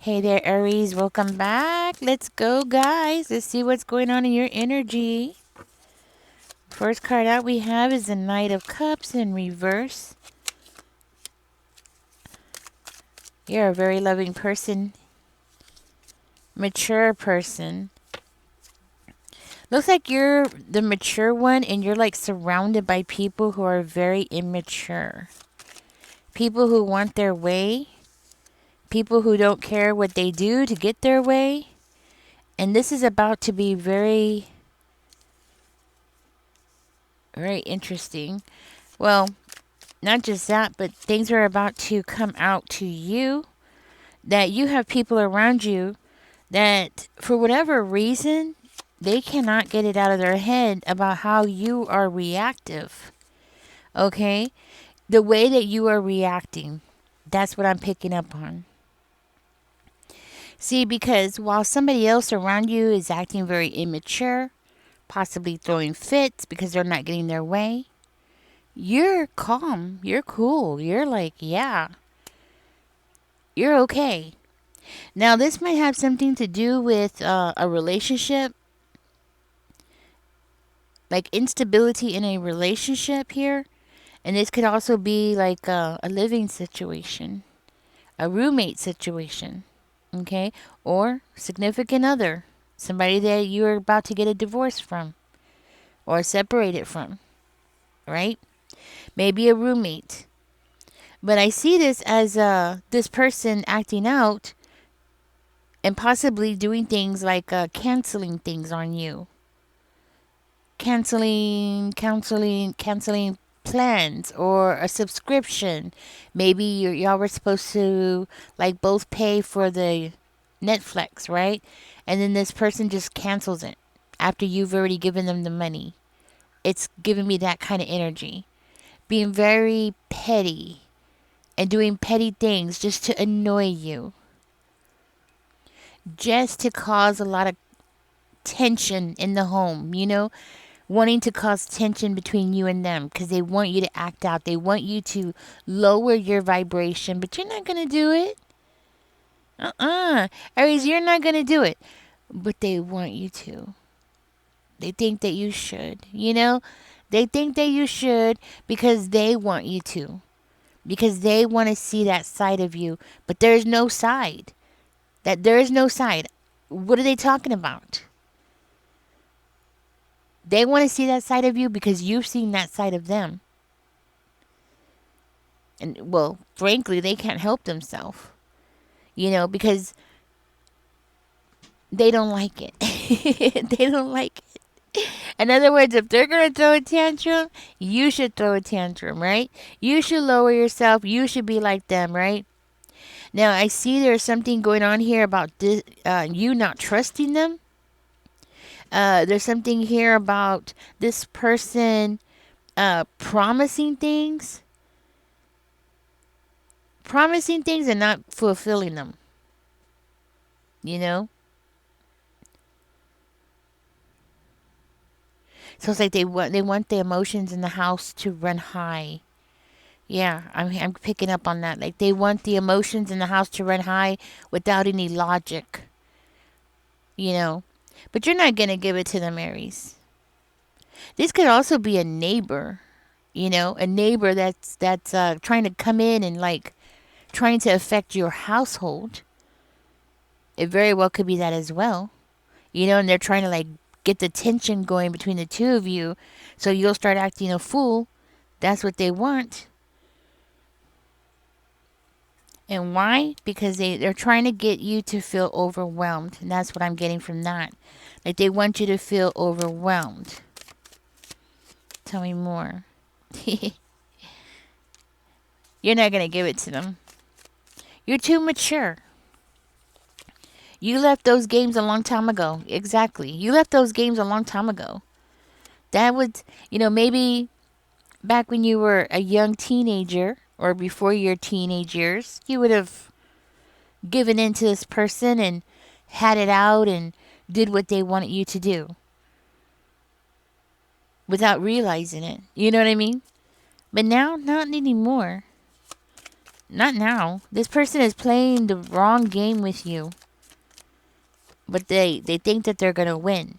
Hey there, Aries. Welcome back. Let's go, guys. Let's see what's going on in your energy. First card out we have is the Knight of Cups in reverse. You're a very loving person, mature person. Looks like you're the mature one and you're like surrounded by people who are very immature. People who want their way. People who don't care what they do to get their way. And this is about to be very, very interesting. Well, not just that, but things are about to come out to you that you have people around you that, for whatever reason, they cannot get it out of their head about how you are reactive. Okay? The way that you are reacting. That's what I'm picking up on. See, because while somebody else around you is acting very immature, possibly throwing fits because they're not getting their way, you're calm, you're cool, you're like, yeah, you're okay. Now, this might have something to do with a relationship, like instability in a relationship here. And this could also be like a living situation, a roommate situation, okay? Or significant other, somebody that you're about to get a divorce from or separated from, right? Maybe a roommate. But I see this as this person acting out and possibly doing things like canceling things on you, canceling plans or a subscription. Maybe y'all were supposed to like both pay for the Netflix, right? And then this person just cancels it after you've already given them the money. It's giving me that kind of energy. Being very petty and doing petty things just to annoy you, just to cause a lot of tension in the home, wanting to cause tension between you and them because they want you to act out. They want you to lower your vibration, but you're not going to do it. Aries, you're not going to do it. But they want you to. They think that you should. They think that you should because they want you to. Because they want to see that side of you. But there's no side. There is no side. What are they talking about? They want to see that side of you because you've seen that side of them. And, well, frankly, they can't help themselves, because they don't like it. They don't like it. In other words, if they're going to throw a tantrum, you should throw a tantrum, right? You should lower yourself. You should be like them, right? Now, I see there's something going on here about this, you not trusting them. There's something here about this person promising things and not fulfilling them. You know? So it's like they want the emotions in the house to run high. Yeah, I'm picking up on that. Like they want the emotions in the house to run high without any logic. You know? But you're not gonna give it to them, Aries. This could also be a neighbor. A neighbor that's trying to come in and like trying to affect your household. It very well could be that as well. And they're trying to like get the tension going between the two of you so you'll start acting a fool. That's what they want. And why? Because they're trying to get you to feel overwhelmed. And that's what I'm getting from that. Like they want you to feel overwhelmed. Tell me more. You're not going to give it to them. You're too mature. You left those games a long time ago. Exactly. You left those games a long time ago. That would, maybe back when you were a young teenager or before your teenage years, you would have given in to this person and had it out and did what they wanted you to do without realizing it. You know what I mean? But now, not anymore. Not now. This person is playing the wrong game with you. But they think that they're gonna win.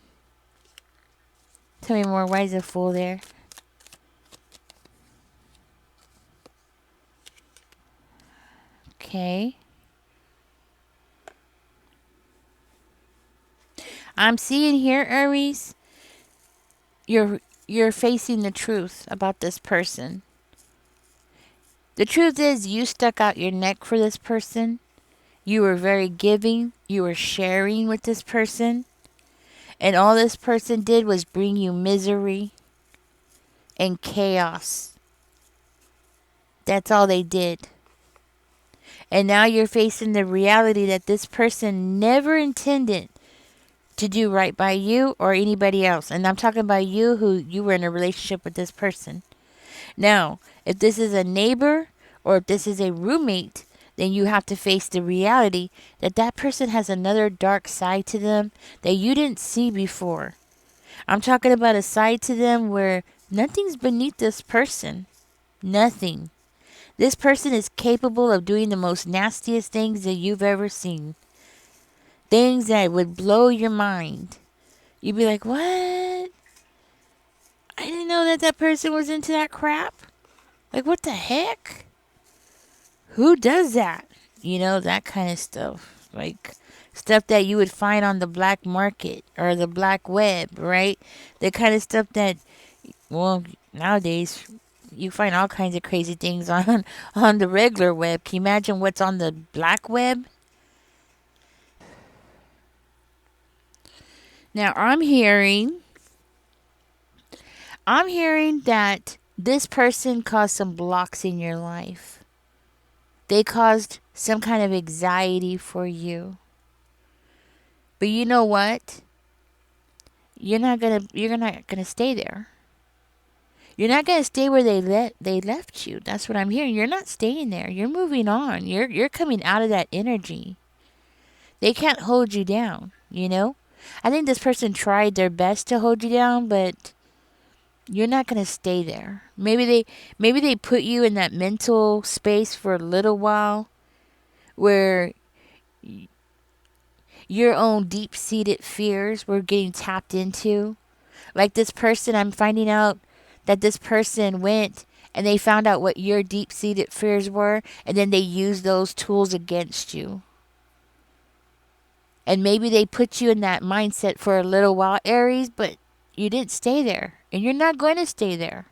Tell me more. Why is a fool there? Okay. I'm seeing here, Aries, you're facing the truth about this person. The truth is you stuck out your neck for this person. You were very giving. You were sharing with this person. And all this person did was bring you misery and chaos. That's all they did. And now you're facing the reality that this person never intended to do right by you or anybody else. And I'm talking about you, who you were in a relationship with this person. Now, if this is a neighbor or if this is a roommate, then you have to face the reality that that person has another dark side to them that you didn't see before. I'm talking about a side to them where nothing's beneath this person. Nothing. This person is capable of doing the most nastiest things that you've ever seen. Things that would blow your mind. You'd be like, what? I didn't know that that person was into that crap. Like, what the heck? Who does that? You know, that kind of stuff. Like, stuff that you would find on the black market or the black web, right? The kind of stuff that, well, nowadays you find all kinds of crazy things on the regular web. Can you imagine what's on the black web? Now, I'm hearing that this person caused some blocks in your life. They caused some kind of anxiety for you. But you know what? You're not gonna stay there. You're not gonna stay where they left you. That's what I'm hearing. You're not staying there. You're moving on. You're coming out of that energy. They can't hold you down, you know? I think this person tried their best to hold you down, but you're not going to stay there. Maybe they put you in that mental space for a little while where your own deep-seated fears were getting tapped into. Like this person, I'm finding out that this person went and they found out what your deep-seated fears were, and then they used those tools against you. And maybe they put you in that mindset for a little while, Aries, but you didn't stay there. And you're not going to stay there.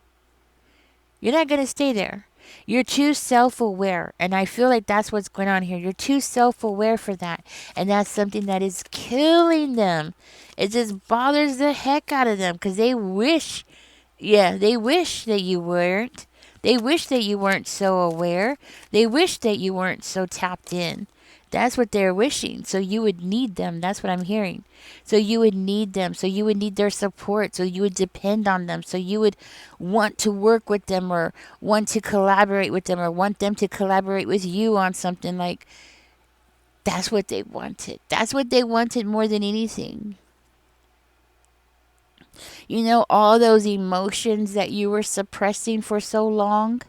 You're not going to stay there. You're too self aware. And I feel like that's what's going on here. You're too self aware for that. And that's something that is killing them. It just bothers the heck out of them because they wish, yeah, they wish that you weren't. They wish that you weren't so aware. They wish that you weren't so tapped in. That's what they're wishing. So you would need them. That's what I'm hearing. So you would need them. So you would need their support. So you would depend on them. So you would want to work with them or want to collaborate with them or want them to collaborate with you on something. Like, that's what they wanted. That's what they wanted more than anything. You know, all those emotions that you were suppressing for so long,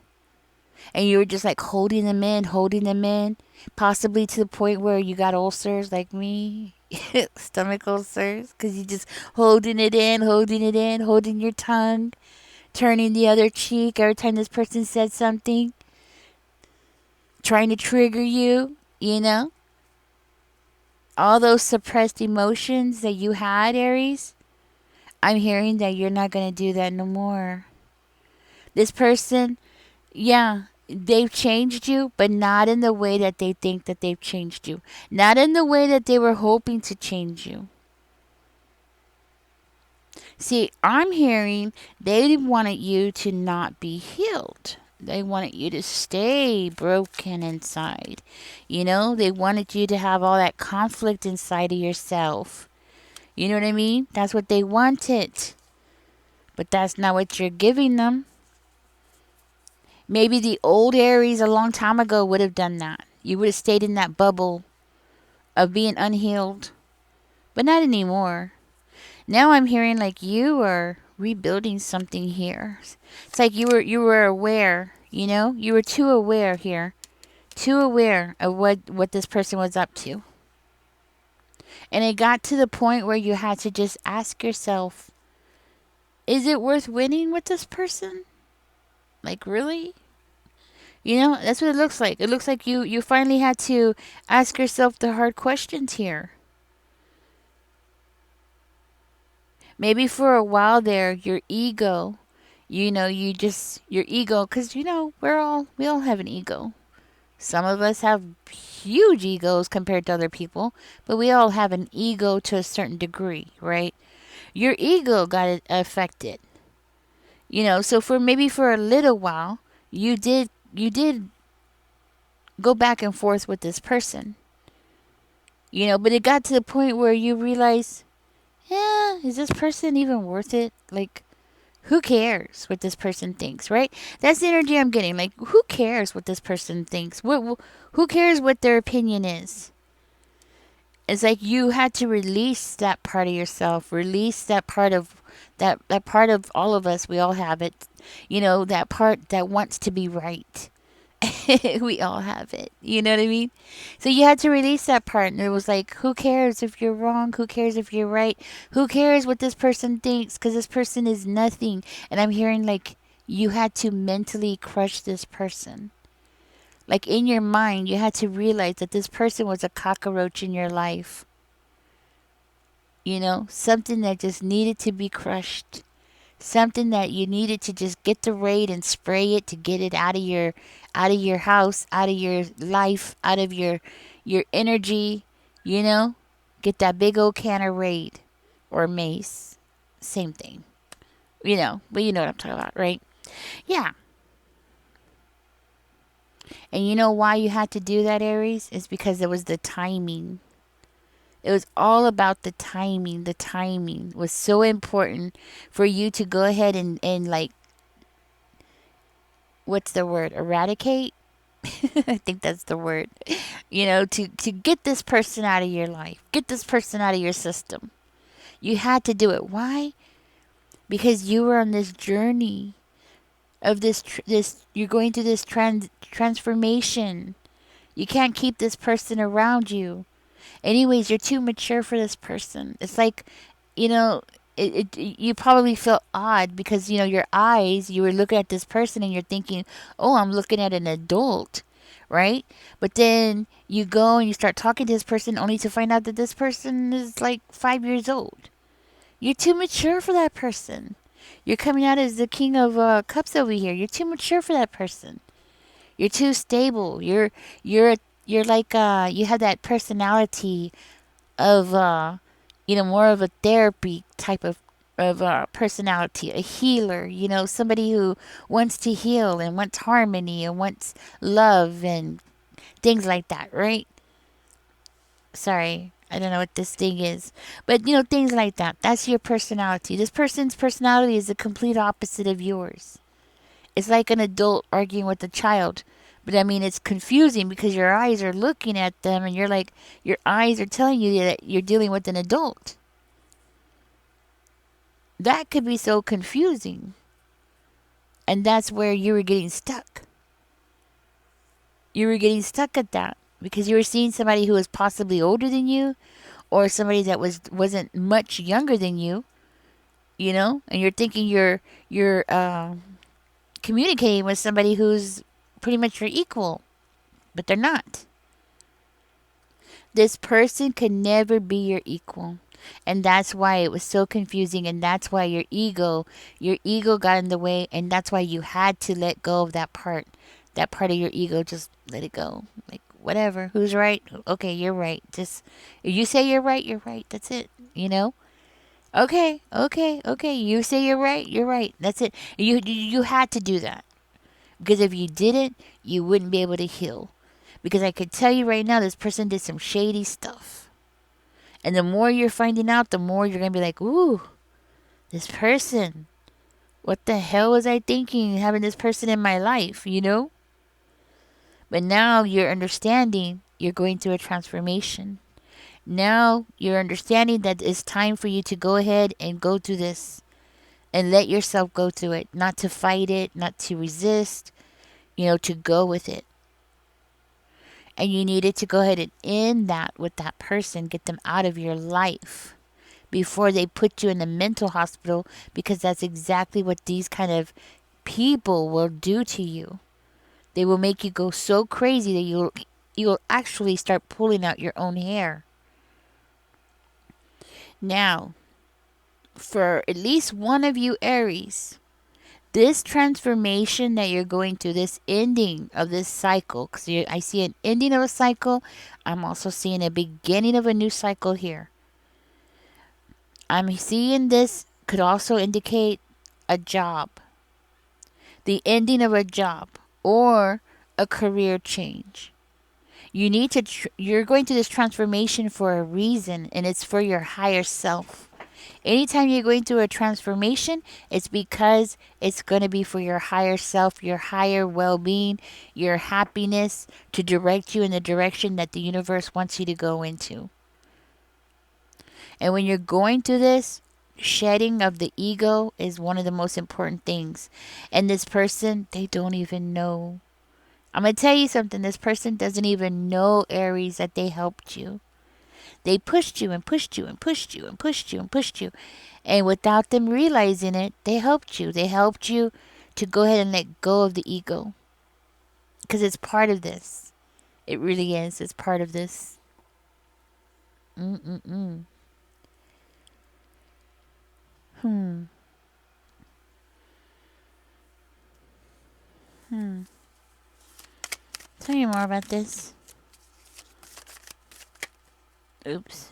and you were just like holding them in, possibly to the point where you got ulcers like me, stomach ulcers, because you just holding your tongue, turning the other cheek every time this person said something, trying to trigger you, you know? All those suppressed emotions that you had, Aries, I'm hearing that you're not going to do that no more. This person, yeah, they've changed you, but not in the way that they think that they've changed you. Not in the way that they were hoping to change you. See, I'm hearing they wanted you to not be healed. They wanted you to stay broken inside. You know, they wanted you to have all that conflict inside of yourself. You know what I mean? That's what they wanted. But that's not what you're giving them. Maybe the old Aries a long time ago would have done that. You would have stayed in that bubble of being unhealed. But not anymore. Now I'm hearing like you are rebuilding something here. It's like you were aware, you know? You were too aware here too aware of what this person was up to. And it got to the point where you had to just ask yourself, is it worth winning with this person? Like, really? That's what it looks like. It looks like you finally had to ask yourself the hard questions here. Maybe for a while there, your ego, your ego, because, we all have an ego. Some of us have huge egos compared to other people, but we all have an ego to a certain degree, right? Your ego got affected. So for a little while, you did go back and forth with this person. But it got to the point where you realize, yeah, is this person even worth it? Like, who cares what this person thinks, right? That's the energy I'm getting. Like, who cares what this person thinks? Who cares what their opinion is? It's like you had to release that part of yourself, release that part of that part of all of us. We all have it. That part that wants to be right. We all have it. You know what I mean? So you had to release that part. And it was like, who cares if you're wrong? Who cares if you're right? Who cares what this person thinks? Because this person is nothing. And I'm hearing like you had to mentally crush this person. Like in your mind, you had to realize that this person was a cockroach in your life. Something that just needed to be crushed. Something that you needed to just get the raid and spray it to get it out of your house, out of your life, out of your energy, you know? Get that big old can of raid or mace. Same thing. But you know what I'm talking about, right? Yeah. And you know why you had to do that, Aries? It's because it was the timing. It was all about the timing. The timing was so important for you to go ahead and like, what's the word? Eradicate? I think that's the word. To get this person out of your life, get this person out of your system. You had to do it. Why? Because you were on this journey of this. You're going through this transformation. You can't keep this person around you. Anyways, you're too mature for this person. It's like, you know, you probably felt odd because, your eyes, you were looking at this person and you're thinking, oh, I'm looking at an adult, right? But then you go and you start talking to this person only to find out that this person is like 5 years old. You're too mature for that person. You're coming out as the king of cups over here. You're too mature for that person. You're too stable. You're like you have that personality of more of a therapy type of personality, a healer, somebody who wants to heal and wants harmony and wants love and things like that, right? Sorry, I don't know what this thing is, but things like that. That's your personality. This person's personality is the complete opposite of yours. It's like an adult arguing with a child. But I mean, it's confusing because your eyes are looking at them and you're like, your eyes are telling you that you're dealing with an adult. That could be so confusing. And that's where you were getting stuck. You were getting stuck at that because you were seeing somebody who was possibly older than you or somebody that wasn't much younger than you, and you're thinking you're communicating with somebody who's pretty much your equal, but they're not. This person can never be your equal. And that's why it was so confusing, and that's why your ego got in the way, and that's why you had to let go of that part. That part of your ego, just let it go. Like, whatever. Who's right? Okay, you're right. Just if you say you're right, you're right. That's it. Okay, okay, okay. You say you're right, you're right. That's it. You had to do that. Because if you didn't, you wouldn't be able to heal. Because I could tell you right now, this person did some shady stuff. And the more you're finding out, the more you're going to be like, ooh, this person. What the hell was I thinking having this person in my life? But now you're understanding you're going through a transformation. Now you're understanding that it's time for you to go ahead and go through this. And let yourself go through it. Not to fight it, not to resist, to go with it. And you needed to go ahead and end that with that person, get them out of your life before they put you in the mental hospital, because that's exactly what these kind of people will do to you. They will make you go so crazy that you'll actually start pulling out your own hair. Now, for at least one of you Aries, this transformation that you're going through, this ending of this cycle, because I see an ending of a cycle, I'm also seeing a beginning of a new cycle here. I'm seeing this could also indicate a job, the ending of a job, or a career change. You're going through this transformation for a reason, and it's for your higher self. Anytime you're going through a transformation, it's because it's going to be for your higher self, your higher well being, your happiness, to direct you in the direction that the universe wants you to go into. And when you're going through this, shedding of the ego is one of the most important things. And this person, they don't even know. I'm going to tell you something. This person doesn't even know, Aries, that they helped you. They pushed you and pushed you and pushed you and pushed you and pushed you. And without them realizing it, they helped you. They helped you to go ahead and let go of the ego. Because it's part of this. It really is. It's part of this. Mm-mm-mm. Hmm. Hmm. Tell me more about this. Oops.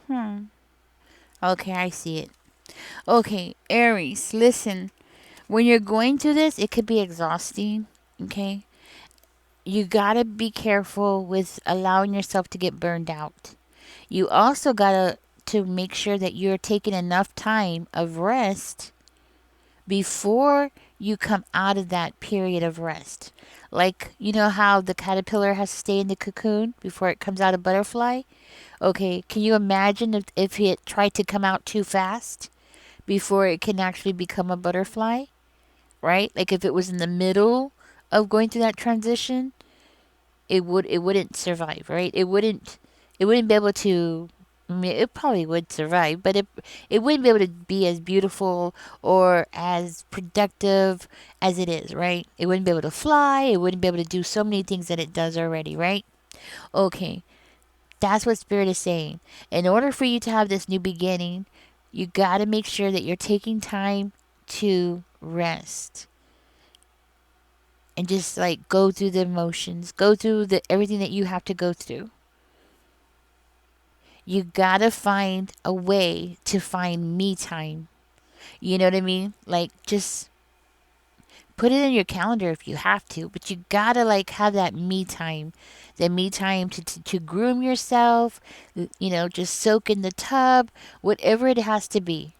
Hmm. Okay, I see it. Okay, Aries, listen. When you're going through this, it could be exhausting. Okay? You gotta be careful with allowing yourself to get burned out. You also gotta to make sure that you're taking enough time of rest before you come out of that period of rest. Like, you know how the caterpillar has to stay in the cocoon before it comes out a butterfly? Okay, can you imagine if it tried to come out too fast before it can actually become a butterfly? Right? Like if it was in the middle of going through that transition, it wouldn't survive, right? It wouldn't be able to. I mean, it probably would survive, but it wouldn't be able to be as beautiful or as productive as it is, right? It wouldn't be able to fly. It wouldn't be able to do so many things that it does already, right? Okay, that's what Spirit is saying. In order for you to have this new beginning, you got to make sure that you're taking time to rest and just like go through the emotions, go through the everything that you have to go through. You gotta find a way to find me time. You know what I mean? Like just put it in your calendar if you have to, but you gotta like have that me time, the me time to groom yourself. You know, just soak in the tub, whatever it has to be.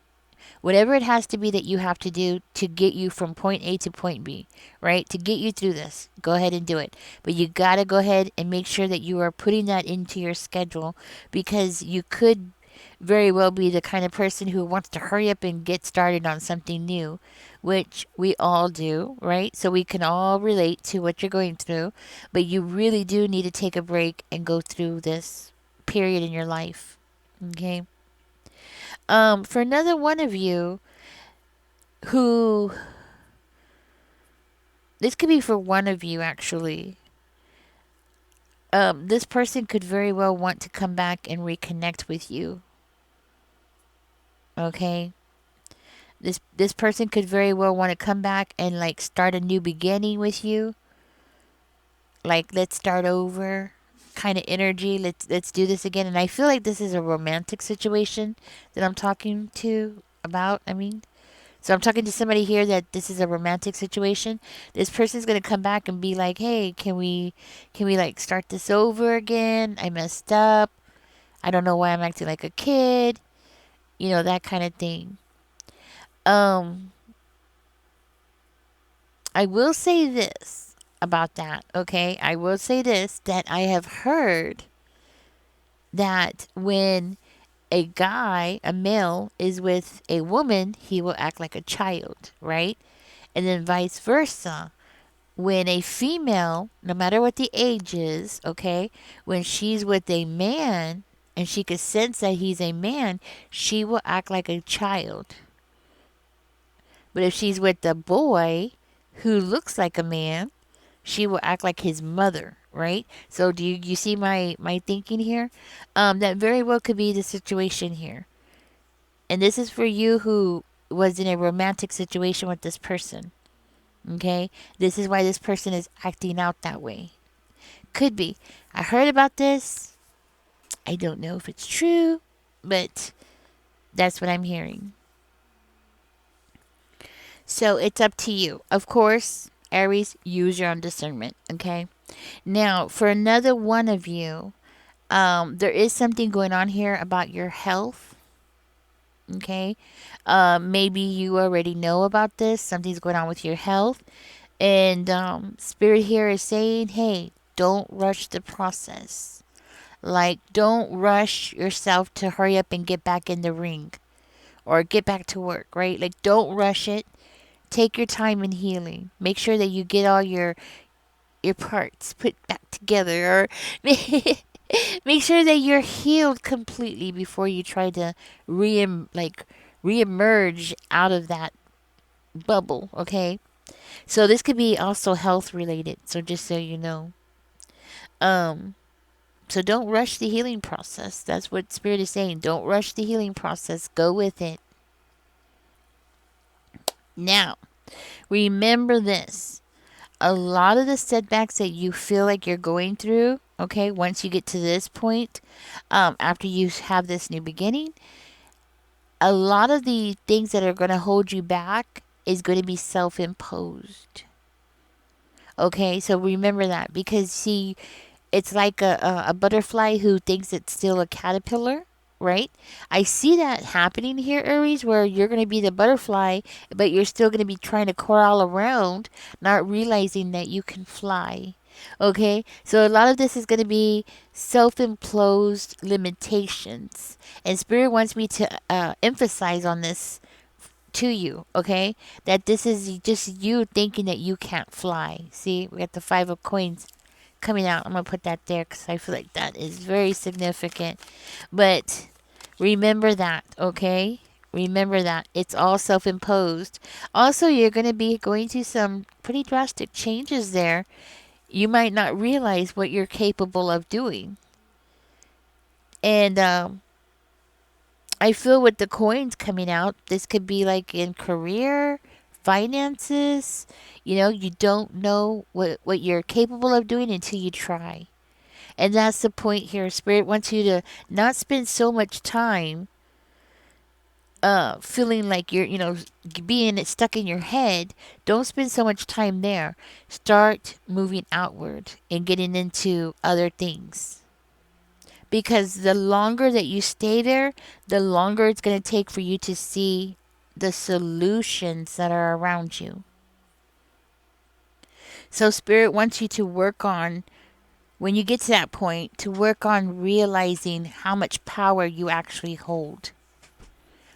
Whatever it has to be that you have to do to get you from point A to point B, right? To get you through this, go ahead and do it. But you got to go ahead and make sure that you are putting that into your schedule, because you could very well be the kind of person who wants to hurry up and get started on something new, which we all do, right? So we can all relate to what you're going through, but you really do need to take a break and go through this period in your life. Okay. For another one of you who, this could be for one of you actually. This person could very well want to come back and reconnect with you. Okay, this person could very well want to come back and like start a new beginning with you. Like let's start over, kind of energy. Let's do this again. And I feel like this is a romantic situation that I'm talking to about. I mean, so I'm talking to somebody here that this is a romantic situation. This person's gonna come back and be like, "Hey, can we like start this over again? I messed up. I don't know why I'm acting like a kid. You know, that kind of thing." Um, I will say this. about that. Okay. I will say this, that I have heard that when a guy, a male, is with a woman, he will act like a child, right? And then vice versa. When a female, no matter what the age is, okay, when she's with a man and she can sense that he's a man, she will act like a child. But if she's with a boy who looks like a man, she will act like his mother, right? So do you see my thinking here? That very well could be the situation here. And this is for you who was in a romantic situation with this person. Okay? This is why this person is acting out that way. Could be. I heard about this. I don't know if it's true, but that's what I'm hearing. So it's up to you. Of course, Aries, use your own discernment. Okay? Now, for another one of you, there is something going on here about your health. Okay? Maybe you already know about this. Something's going on with your health. And Spirit here is saying, hey, don't rush the process. Like, don't rush yourself to hurry up and get back in the ring or get back to work, right? Like, don't rush it. Take your time in healing. Make sure that you get all your parts put back together, or make sure that you're healed completely before you try to reemerge out of that bubble. Okay, so this could be also health related. So just so you know, um, so don't rush the healing process. That's what Spirit is saying. Don't rush the healing process. Go with it. Now, remember this. A lot of the setbacks that you feel like you're going through, okay, once you get to this point, after you have this new beginning, a lot of the things that are going to hold you back is going to be self imposed. Okay, so remember that, because see, it's like a butterfly who thinks it's still a caterpillar, right? I see that happening here, Aries, where you're going to be the butterfly, but you're still going to be trying to crawl around, not realizing that you can fly. Okay, so a lot of this is going to be self imposed limitations. And Spirit wants me to emphasize on this to you, okay? That this is just you thinking that you can't fly. See, we got the Five of Coins coming out. I'm going to put that there because I feel like that is very significant. But remember that, okay? Remember that. It's all self imposed. Also, you're going to be going through some pretty drastic changes there. You might not realize what you're capable of doing. And I feel with the coins coming out, this could be like in career, finances. You know, you don't know what you're capable of doing until you try. And that's the point here. Spirit wants you to not spend so much time feeling like you're, being stuck in your head. Don't spend so much time there. Start moving outward and getting into other things. Because the longer that you stay there, the longer it's going to take for you to see the solutions that are around you. So, Spirit wants you to work on, when you get to that point, to work on realizing how much power you actually hold,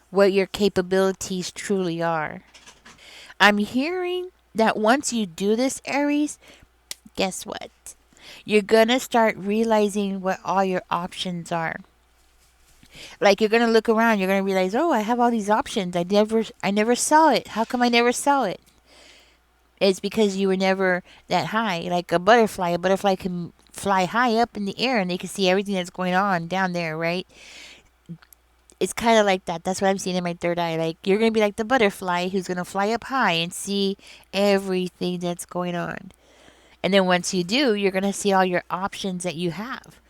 what your capabilities truly are. I'm hearing that once you do this, Aries, guess what? You're going to start realizing what all your options are. Like, you're going to look around, you're going to realize, oh, I have all these options. I never saw it. How come I never saw it? It's because you were never that high. Like a butterfly can fly high up in the air and they can see everything that's going on down there, right? It's kind of like that. That's what I'm seeing in my third eye. Like, you're going to be like the butterfly who's going to fly up high and see everything that's going on. And then once you do, you're going to see all your options that you have.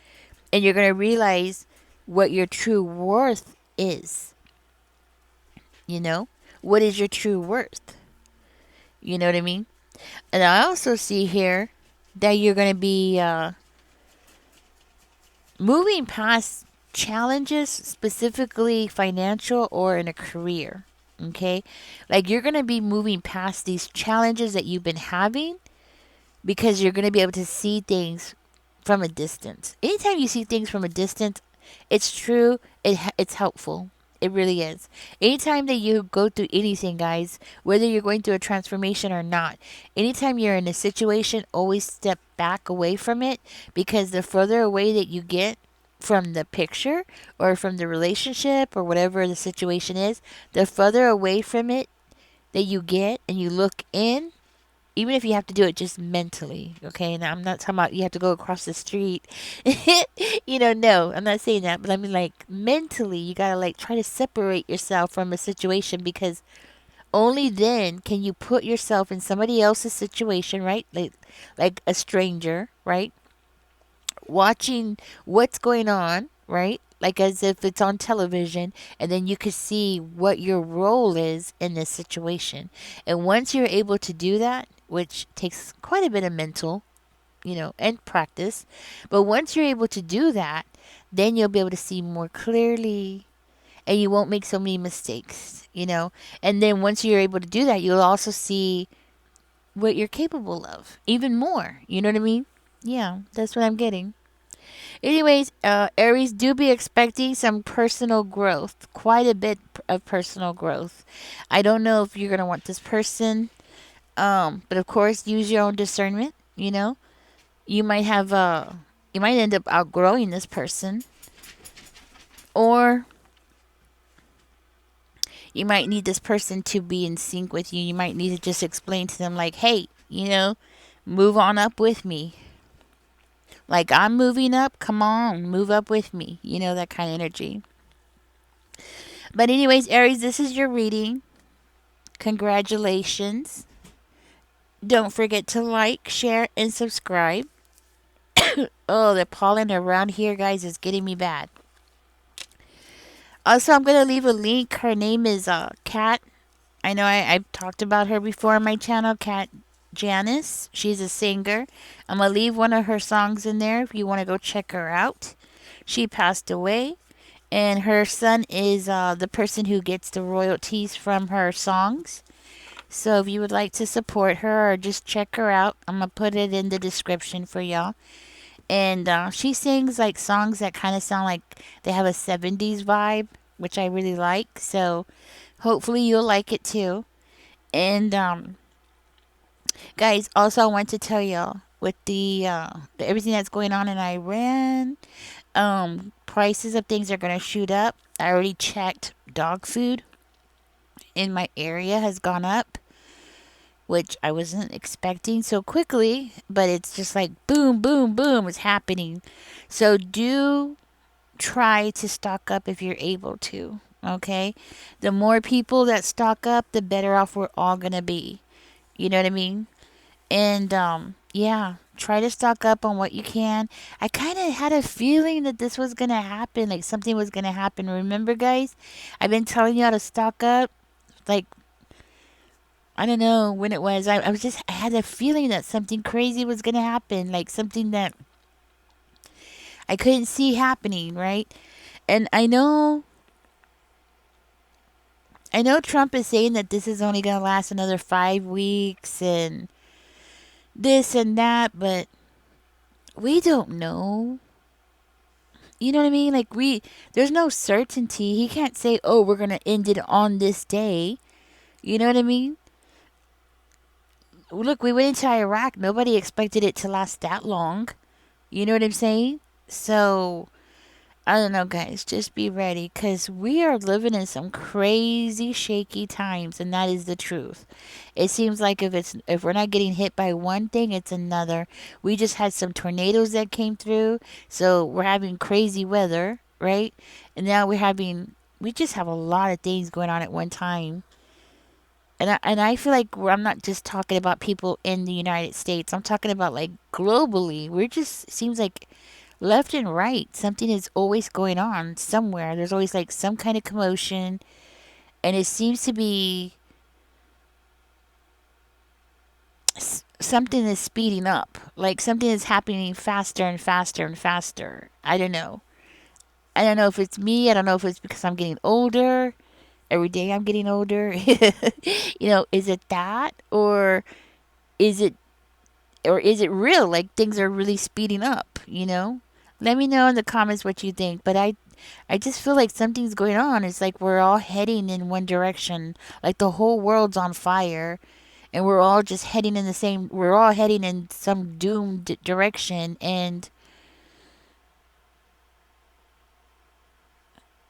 And you're going to realize what your true worth is. You know? What is your true worth? You know what I mean? And I also see here that you're going to be moving past challenges, specifically financial or in a career. Okay? Like, you're going to be moving past these challenges that you've been having because you're going to be able to see things from a distance. Anytime you see things from a distance, it's true. It's helpful. It really is. Anytime that you go through anything, guys, whether you're going through a transformation or not, anytime you're in a situation, always step back away from it, because the further away that you get from the picture or from the relationship or whatever the situation is, the further away from it that you get and you look in, even if you have to do it just mentally, okay? Now, I'm not talking about you have to go across the street. No, I'm not saying that, but I mean, like, mentally, you gotta, like, try to separate yourself from a situation, because only then can you put yourself in somebody else's situation, right? Like a stranger, right? Watching what's going on, right? Like as if it's on television, and then you could see what your role is in this situation. And once you're able to do that, which takes quite a bit of mental, and practice, but once you're able to do that, then you'll be able to see more clearly, and you won't make so many mistakes. And then once you're able to do that, you'll also see what you're capable of even more. You know what I mean? Yeah, that's what I'm getting. Anyways, Aries, do be expecting some personal growth, quite a bit of personal growth. I don't know if you're gonna want this person, but of course, use your own discernment. You might have you might end up outgrowing this person, or you might need this person to be in sync with you. You might need to just explain to them, like, hey, move on up with me. Like, I'm moving up. Come on, move up with me. That kind of energy. But, anyways, Aries, this is your reading. Congratulations. Don't forget to like, share, and subscribe. Oh, the pollen around here, guys, is getting me bad. Also, I'm going to leave a link. Her name is Kat. I know I've talked about her before on my channel, Kat Janice. She's a singer. I'm going to leave one of her songs in there if you want to go check her out. She passed away, and her son is the person who gets the royalties from her songs. So if you would like to support her or just check her out, I'm going to put it in the description for y'all. And she sings like songs that kind of sound like they have a 70s vibe, which I really like. So hopefully you'll like it too. And guys, also I want to tell y'all with the everything that's going on in Iran, prices of things are going to shoot up. I already checked. Dog food in my area has gone up, which I wasn't expecting so quickly, but it's just like boom, boom, boom, it's happening. So do try to stock up if you're able to. Okay, the more people that stock up, the better off we're all gonna be. You know what I mean? And yeah, try to stock up on what you can. I kind of had a feeling that this was gonna happen, like something was gonna happen. Remember, guys, I've been telling you how to stock up. Like, I don't know when it was. I had a feeling that something crazy was gonna happen, like something that I couldn't see happening, right? And I know Trump is saying that this is only going to last another 5 weeks and this and that, but we don't know. You know what I mean? Like, there's no certainty. He can't say, oh, we're going to end it on this day. You know what I mean? Look, we went into Iraq. Nobody expected it to last that long. You know what I'm saying? So, I don't know, guys. Just be ready, because we are living in some crazy, shaky times, and that is the truth. It seems like if we're not getting hit by one thing, it's another. We just had some tornadoes that came through, so we're having crazy weather, right? And now we just have a lot of things going on at one time. And I feel like I'm not just talking about people in the United States. I'm talking about like globally. We're just seems like left and right, something is always going on somewhere. There's always like some kind of commotion, and it seems to be something is speeding up. Like something is happening faster and faster and faster. I don't know. I don't know if it's me. I don't know if it's because I'm getting older. Every day I'm getting older. Is it that, or is it or is it real? Like things are really speeding up, you know? Let me know in the comments what you think. But I just feel like something's going on. It's like we're all heading in one direction. Like the whole world's on fire, and we're all just heading in the same. We're all heading in some doomed direction. And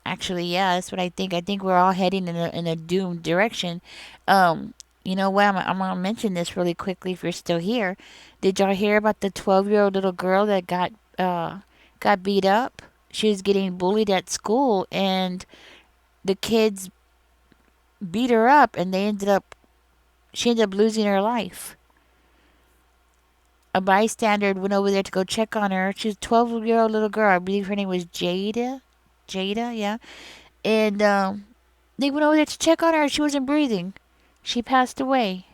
actually, yeah, that's what I think. I think we're all heading in a doomed direction. Um, you know what? I'm gonna mention this really quickly if you're still here. Did y'all hear about the 12-year-old little girl that got beat up? She was getting bullied at school, and the kids beat her up, and she ended up losing her life. A bystander went over there to go check on her. She was a 12-year-old little girl. I believe her name was Jada. Jada, yeah. And they went over there to check on her. She wasn't breathing. She passed away.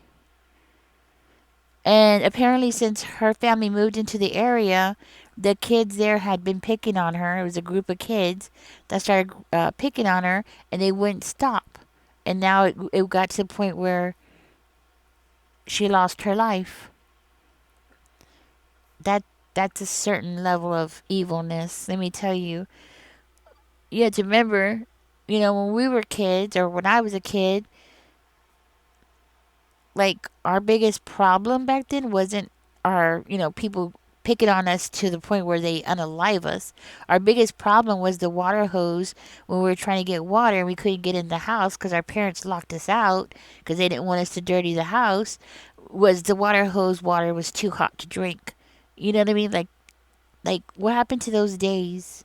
And apparently, since her family moved into the area, the kids there had been picking on her. It was a group of kids that started picking on her, and they wouldn't stop. And now it got to the point where she lost her life. That that's a certain level of evilness. Let me tell you. You have to remember, when we were kids, or when I was a kid, like our biggest problem back then wasn't our people picking on us to the point where they unalive us. Our biggest problem was the water hose when we were trying to get water and we couldn't get in the house because our parents locked us out because they didn't want us to dirty the house. Was the water hose water was too hot to drink? You know what I mean? Like what happened to those days?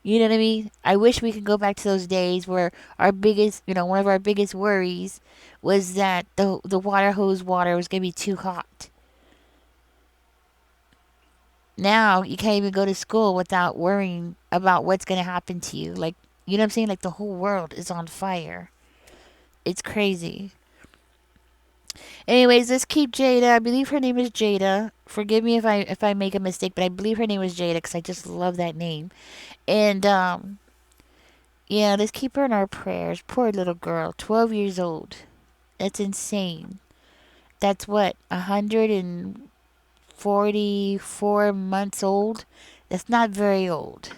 You know what I mean? I wish we could go back to those days where our biggest, one of our biggest worries was that the water hose water was going to be too hot. Now you can't even go to school without worrying about what's going to happen to you. Like, you know what I'm saying? Like the whole world is on fire. It's crazy. Anyways, let's keep Jada. I believe her name is Jada. Forgive me if I make a mistake, but I believe her name is Jada because I just love that name. And yeah, let's keep her in our prayers. Poor little girl, 12 years old. That's insane. That's what, 144 months old? That's not very old,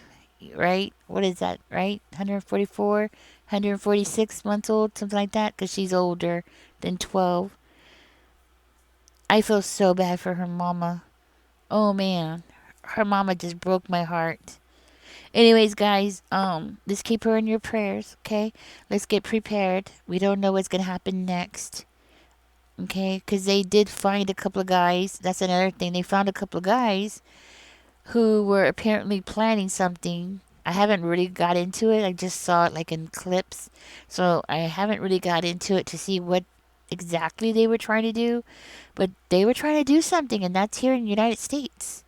right? What is that, right? 144, 146 months old, something like that, because she's older than 12. I feel so bad for her mama. Oh man, her mama just broke my heart. Anyways, guys, let's keep her in your prayers, okay? Let's get prepared. We don't know what's gonna happen next, okay? Because they did find a couple of guys. That's another thing. They found a couple of guys who were apparently planning something. I haven't really got into it. I just saw it like in clips, so I haven't really got into it to see what exactly they were trying to do. But they were trying to do something, and that's here in the United States.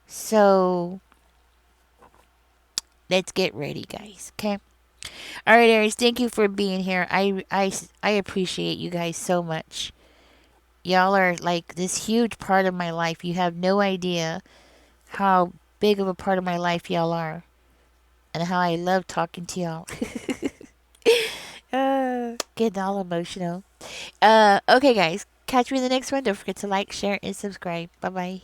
So let's get ready, guys. Okay. All right, Aries, thank you for being here. I appreciate you guys so much. Y'all are like this huge part of my life. You have no idea how big of a part of my life y'all are and how I love talking to y'all. Getting all emotional. Okay, guys. Catch me in the next one. Don't forget to like, share, and subscribe. Bye bye.